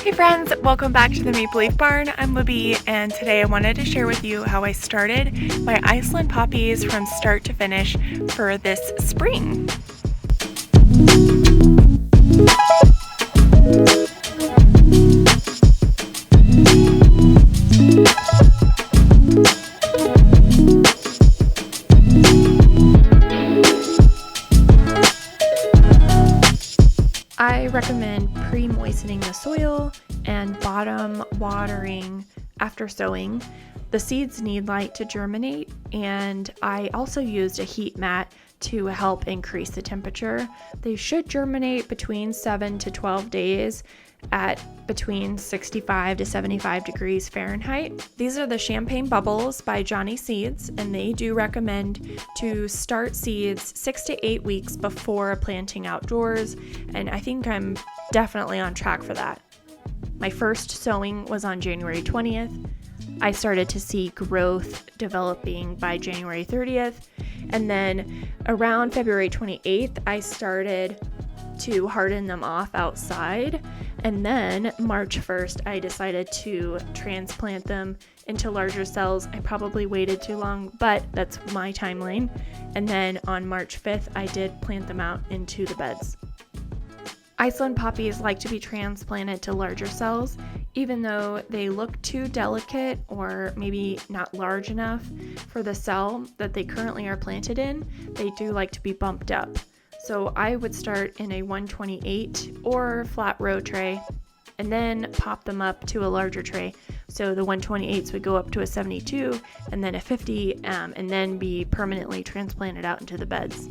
Hey friends, welcome back to the Maple Leaf Barn. I'm Libby, and today I wanted to share with you how I started my Iceland poppies from start to finish for this spring. I recommend pre-moistening the soil and bottom watering after sowing. The seeds need light to germinate, and I also used a heat mat to help increase the temperature. They should germinate between 7 to 12 days at between 65 to 75 degrees Fahrenheit. These are the Champagne Bubbles by Johnny Seeds, and they do recommend to start seeds 6 to 8 weeks before planting outdoors, and I think I'm definitely on track for that. My first sowing was on January 20th. I started to see growth developing by January 30th, and then around February 28th, I started to harden them off outside, and then March 1st, I decided to transplant them into larger cells. I probably waited too long, but that's my timeline. And then on March 5th, I did plant them out into the beds. Iceland poppies like to be transplanted to larger cells, even though they look too delicate or maybe not large enough for the cell that they currently are planted in. They do like to be bumped up. So I would start in a 128 or flat row tray and then pop them up to a larger tray. So the 128s would go up to a 72 and then a 50 and then be permanently transplanted out into the beds.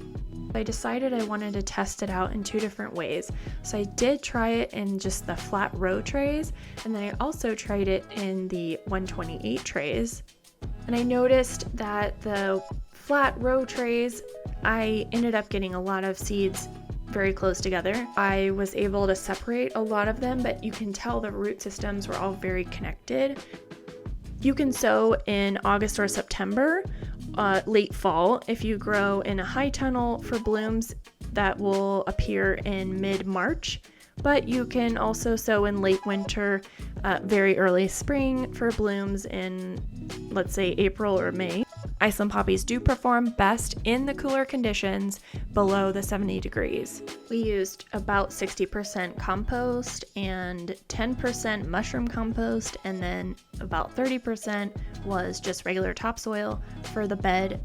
I decided I wanted to test it out in two different ways. So I did try it in just the flat row trays, and then I also tried it in the 128 trays. And I noticed that the flat row trays, I ended up getting a lot of seeds very close together. I was able to separate a lot of them, but you can tell the root systems were all very connected. You can sow in August or September, late fall. If you grow in a high tunnel for blooms, that will appear in mid-March. But you can also sow in late winter, very early spring for blooms in, let's say, April or May. Iceland poppies do perform best in the cooler conditions below the 70 degrees. We used about 60% compost and 10% mushroom compost, and then about 30% was just regular topsoil for the bed.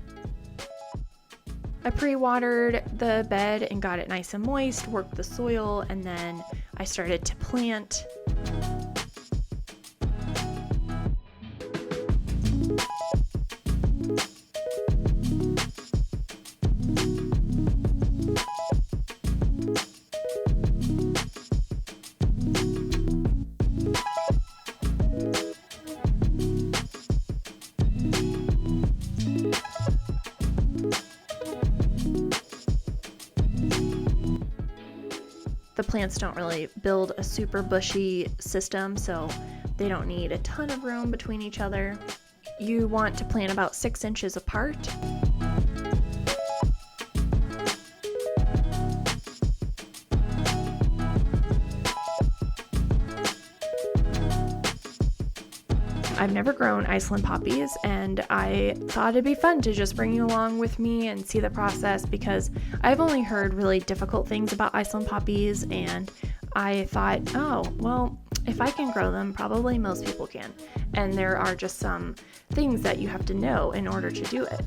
I pre-watered the bed and got it nice and moist, worked the soil, and then I started to plant. The plants don't really build a super bushy system, so they don't need a ton of room between each other. You want to plant about 6 inches apart. I've never grown Iceland poppies, and I thought it'd be fun to just bring you along with me and see the process, because I've only heard really difficult things about Iceland poppies, and I thought, oh, well, if I can grow them, probably most people can. And there are just some things that you have to know in order to do it.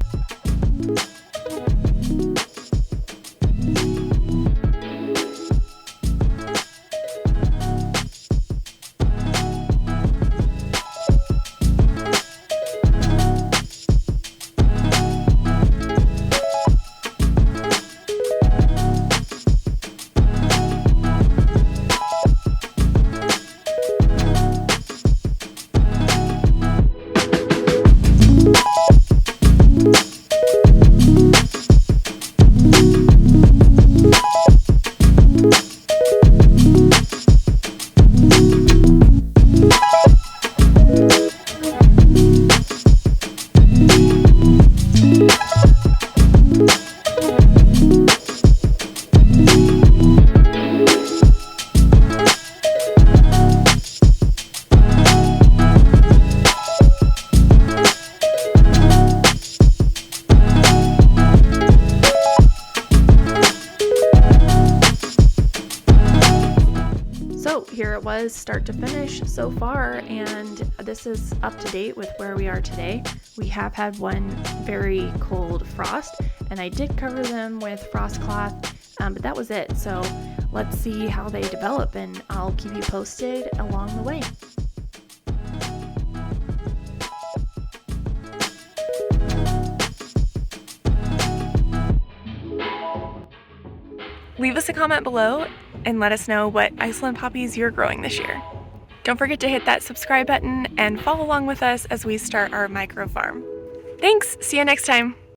here it was start to finish so far, and this is up to date with where we are today. We have had one very cold frost, and I did cover them with frost cloth, but that was it. So let's see how they develop, and I'll keep you posted along the way. Leave us a comment below and let us know what Iceland poppies you're growing this year. Don't forget to hit that subscribe button and follow along with us as we start our micro farm. Thanks, see you next time.